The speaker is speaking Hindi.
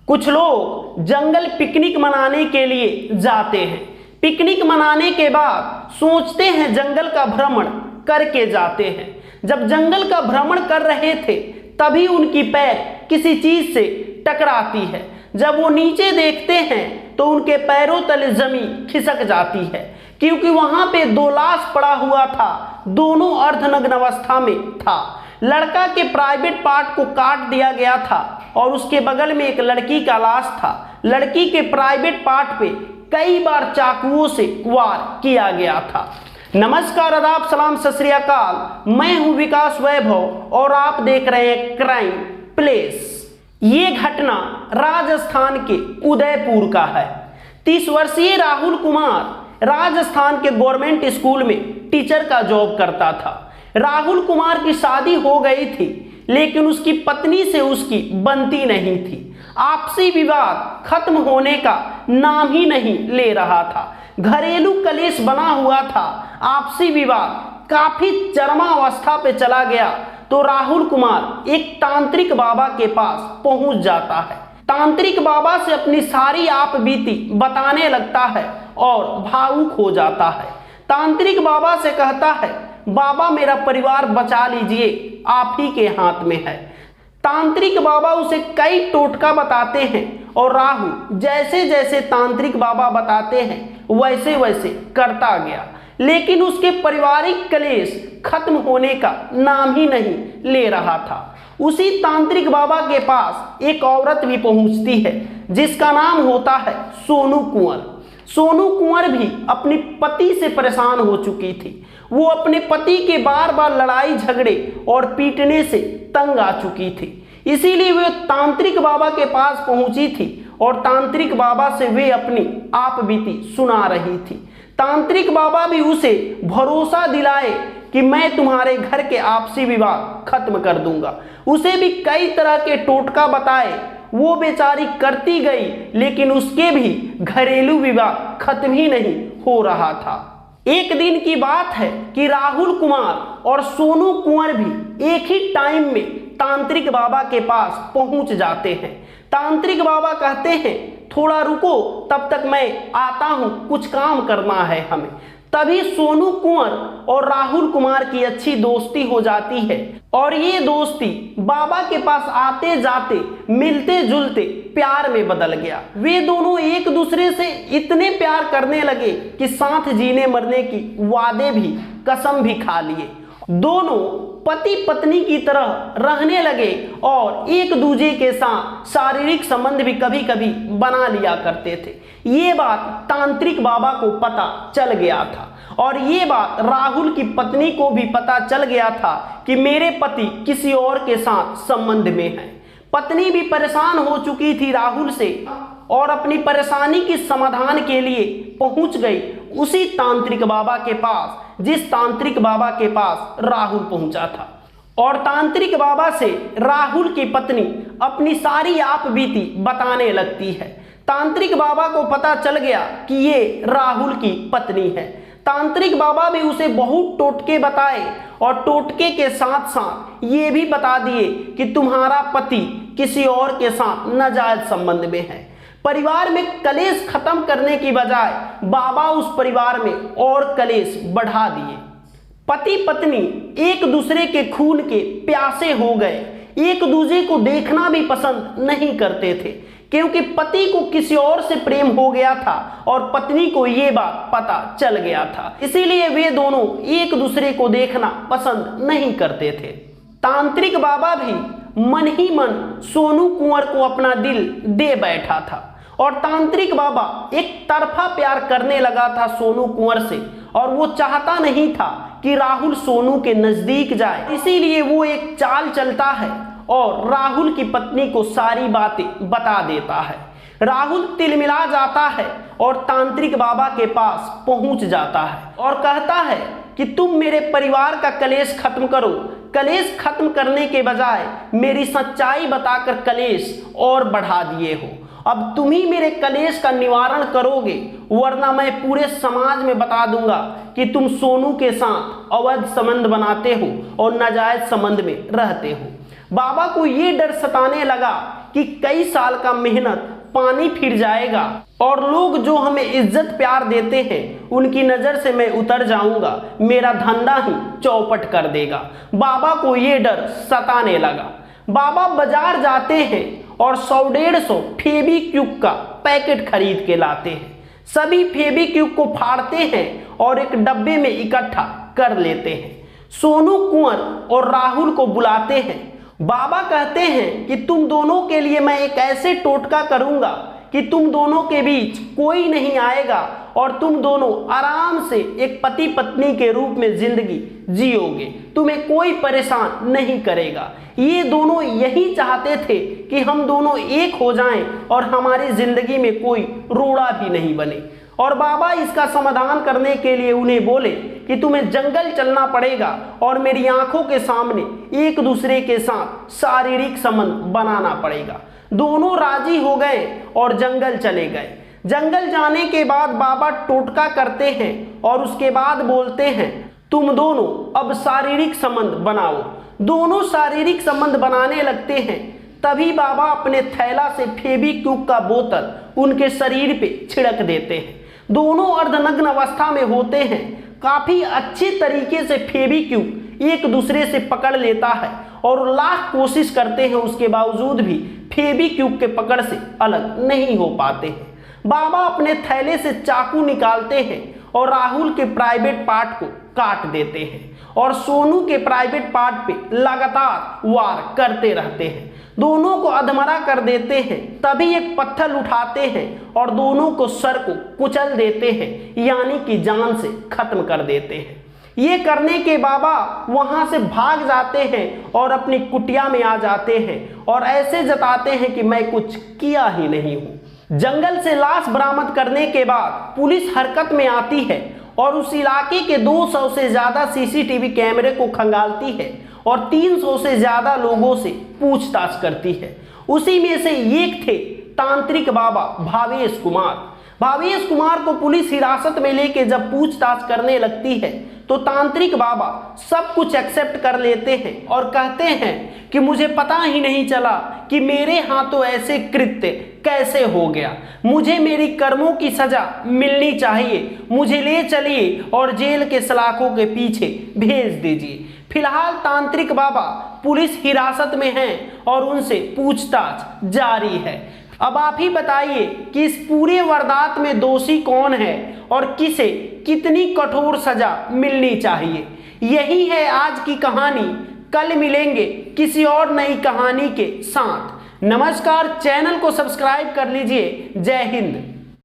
कुछ लोग जंगल पिकनिक मनाने के लिए जाते हैं। पिकनिक मनाने के बाद सोचते हैं जंगल का भ्रमण करके जाते हैं। जब जंगल का भ्रमण कर रहे थे तभी उनकी पैर किसी चीज से टकराती है। जब वो नीचे देखते हैं तो उनके पैरों तले जमीन खिसक जाती है, क्योंकि वहां पे दो लाश पड़ा हुआ था, दोनों अर्धनग्न अवस्था में था। लड़का के प्राइवेट पार्ट को काट दिया गया था और उसके बगल में एक लड़की का लाश था। लड़की के प्राइवेट पार्ट पे कई बार चाकुओं से वार किया गया था। नमस्कार, आदाब, सलाम, सत श्री अकाल। मैं हूं विकास वैभव और आप देख रहे हैं क्राइम प्लेस। ये घटना राजस्थान के उदयपुर का है। 30 वर्षीय राहुल कुमार राजस्थान के गवर्नमेंट स्कूल में टीचर का जॉब करता था। राहुल कुमार की शादी हो गई थी, लेकिन उसकी पत्नी से उसकी बनती नहीं थी। आपसी विवाद खत्म होने का नाम ही नहीं ले रहा था। घरेलू कलेश बना हुआ था। आपसी विवाद काफी चरमावस्था पे चला गया तो राहुल कुमार एक तांत्रिक बाबा के पास पहुंच जाता है। तांत्रिक बाबा से अपनी सारी आप बीती बताने लगता है और भावुक हो जाता है। तांत्रिक बाबा से कहता है, बाबा मेरा परिवार बचा लीजिए, आप ही के हाथ में है। तांत्रिक बाबा उसे कई टोटका बताते हैं और राहुल जैसे जैसे तांत्रिक बाबा बताते हैं वैसे वैसे करता गया, लेकिन उसके पारिवारिक कलेश खत्म होने का नाम ही नहीं ले रहा था। उसी तांत्रिक बाबा के पास एक औरत भी पहुंचती है जिसका नाम होता है सोनू कुंवर। सोनू कुंवर भी अपनी पति से परेशान हो चुकी थी। वो अपने पति के बार बार लड़ाई झगड़े और पीटने से तंग आ चुकी थी, इसीलिए वे तांत्रिक बाबा के पास पहुंची थी और तांत्रिक बाबा से वे अपनी आप बीती सुना रही थी। तांत्रिक बाबा भी उसे भरोसा दिलाए कि मैं तुम्हारे घर के आपसी विवाद खत्म कर दूंगा। उसे भी कई तरह के टोटका बताए, वो बेचारी करती गई, लेकिन उसके भी घरेलू विवाद खत्म ही नहीं हो रहा था। एक दिन की बात है कि राहुल कुमार और सोनू कुंवर भी एक ही टाइम में तांत्रिक बाबा के पास पहुंच जाते हैं। तांत्रिक बाबा कहते हैं, थोड़ा रुको, तब तक मैं आता हूं, कुछ काम करना है हमें। तभी सोनू कुंवर और राहुल कुमार की अच्छी दोस्ती हो जाती है और ये दोस्ती बाबा के पास आते जाते मिलते जुलते प्यार में बदल गया। वे दोनों एक दूसरे से इतने प्यार करने लगे कि साथ जीने मरने की वादे भी, कसम भी खा लिए। दोनों पति पत्नी की तरह रहने लगे और एक दूसरे के साथ शारीरिक संबंध भी कभी कभी बना लिया करते थे। ये बात तांत्रिक बाबा को पता चल गया था और ये बात राहुल की पत्नी को भी पता चल गया था कि मेरे पति किसी और के साथ संबंध में है। पत्नी भी परेशान हो चुकी थी राहुल से और अपनी परेशानी के समाधान के लिए पहुंच गई उसी तांत्रिक बाबा के पास जिस तांत्रिक बाबा के पास राहुल पहुंचा था। और तांत्रिक बाबा से राहुल की पत्नी अपनी सारी आप बीती बताने लगती है। तांत्रिक बाबा को पता चल गया कि ये राहुल की पत्नी है। तांत्रिक बाबा भी उसे बहुत टोटके बताए और टोटके के साथ साथ ये भी बता दिए कि तुम्हारा पति किसी और के साथ नाजायज संबंध में है। परिवार में कलेश खत्म करने की बजाय बाबा उस परिवार में और कलेश बढ़ा दिए। पति पत्नी एक दूसरे के खून के प्यासे हो गए। एक दूसरे को देखना भी पसंद नहीं करते थे, क्योंकि पति को किसी और से प्रेम हो गया था और पत्नी को ये बात पता चल गया था। इसीलिए वे दोनों एक दूसरे को देखना पसंद नहीं करते थे। तांत्रिक बाबा भी मन ही मन सोनू कुंवर को अपना दिल दे बैठा था और तांत्रिक बाबा एक तरफा प्यार करने लगा था सोनू कुंवर से और वो चाहता नहीं था कि राहुल सोनू के नजदीक जाए। इसीलिए वो एक चाल चलता है और राहुल की पत्नी को सारी बातें बता देता है। राहुल तिलमिला जाता है और तांत्रिक बाबा के पास पहुंच जाता है और कहता है कि तुम मेरे परिवार का कलेश खत्म करो। कलेश खत्म करने के बजाय मेरी सच्चाई बताकर कलेश और बढ़ा दिए हो। अब तुम ही मेरे कलेश का निवारण करोगे, वरना मैं पूरे समाज में बता दूंगा कि तुम सोनू के साथ अवैध संबंध बनाते हो और नाजायज संबंध में रहते हो। बाबा को ये डर सताने लगा कि कई साल का मेहनत पानी फिर जाएगा और लोग जो हमें इज्जत प्यार देते हैं उनकी नज़र से मैं उतर जाऊंगा, मेरा धंधा ही चौपट कर देगा। बाबा को ये डर सताने लगा। बाबा बाजार जाते हैं और 100-150 फेविक्विक का पैकेट खरीद के लाते हैं। सभी फेविक्विक को फाड़ते हैं और एक डब्बे में इकट्ठा कर लेते हैं। सोनू, कुंवर और राहुल को बुलाते हैं। बाबा कहते हैं कि तुम दोनों के लिए मैं एक ऐसे टोटका करूंगा कि तुम दोनों के बीच कोई नहीं आएगा और तुम दोनों आराम से एक पति पत्नी के रूप में जिंदगी जियोगे, तुम्हें कोई परेशान नहीं करेगा। ये दोनों यही चाहते थे कि हम दोनों एक हो जाएं और हमारी जिंदगी में कोई रोड़ा भी नहीं बने। और बाबा इसका समाधान करने के लिए उन्हें बोले कि तुम्हें जंगल चलना पड़ेगा और मेरी आंखों के सामने एक दूसरे के साथ शारीरिक संबंध बनाना पड़ेगा। दोनों राजी हो गए और जंगल चले गए। जंगल जाने के बाद बाबा टोटका करते हैं और उसके बाद बोलते हैं तुम दोनों अब शारीरिक संबंध बनाओ। दोनों शारीरिक संबंध बनाने लगते हैं। तभी बाबा अपने थैला से फेविक्विक का बोतल उनके शरीर पे छिड़क देते हैं। दोनों अर्धनग्न अवस्था में होते हैं। काफी अच्छे तरीके से फेविक्विक एक दूसरे से पकड़ लेता है और लाख कोशिश करते हैं, उसके बावजूद भी फेविक्विक के पकड़ से अलग नहीं हो पाते हैं। बाबा अपने थैले से चाकू निकालते हैं और राहुल के प्राइवेट पार्ट को काट देते हैं और सोनू के प्राइवेट पार्ट पे लगातार वार करते रहते हैं। दोनों को अधमरा कर देते हैं। तभी एक पत्थर उठाते हैं और दोनों को सर को कुचल देते हैं, यानी कि जान से खत्म कर देते हैं। ये करने के बाबा वहां से भाग जाते हैं और अपनी कुटिया में आ जाते हैं और ऐसे जताते हैं कि मैं कुछ किया ही नहीं हूं। जंगल से लाश बरामद करने के बाद पुलिस हरकत में आती है और उस इलाके के 200 से ज्यादा सीसीटीवी कैमरे को खंगालती है और 300 से ज्यादा लोगों से पूछताछ करती है। उसी में से एक थे तांत्रिक बाबा भावेश कुमार। भावेश कुमार को पुलिस हिरासत में लेके जब पूछताछ करने लगती है तो तांत्रिक बाबा सब कुछ एक्सेप्ट कर लेते हैं और कहते हैं कि मुझे पता ही नहीं चला कि मेरे हाथों ऐसे कृत्य कैसे हो गया। मुझे मेरी कर्मों की सजा मिलनी चाहिए। मुझे ले चलिए और जेल के सलाखों के पीछे भेज दीजिए। फिलहाल तांत्रिक बाबा पुलिस हिरासत में हैं और उनसे पूछताछ जारी है। अब आप ही बताइए कि इस पूरे वारदात में दोषी कौन है और किसे कितनी कठोर सजा मिलनी चाहिए। यही है आज की कहानी। कल मिलेंगे किसी और नई कहानी के साथ। नमस्कार, चैनल को सब्सक्राइब कर लीजिए। जय हिंद।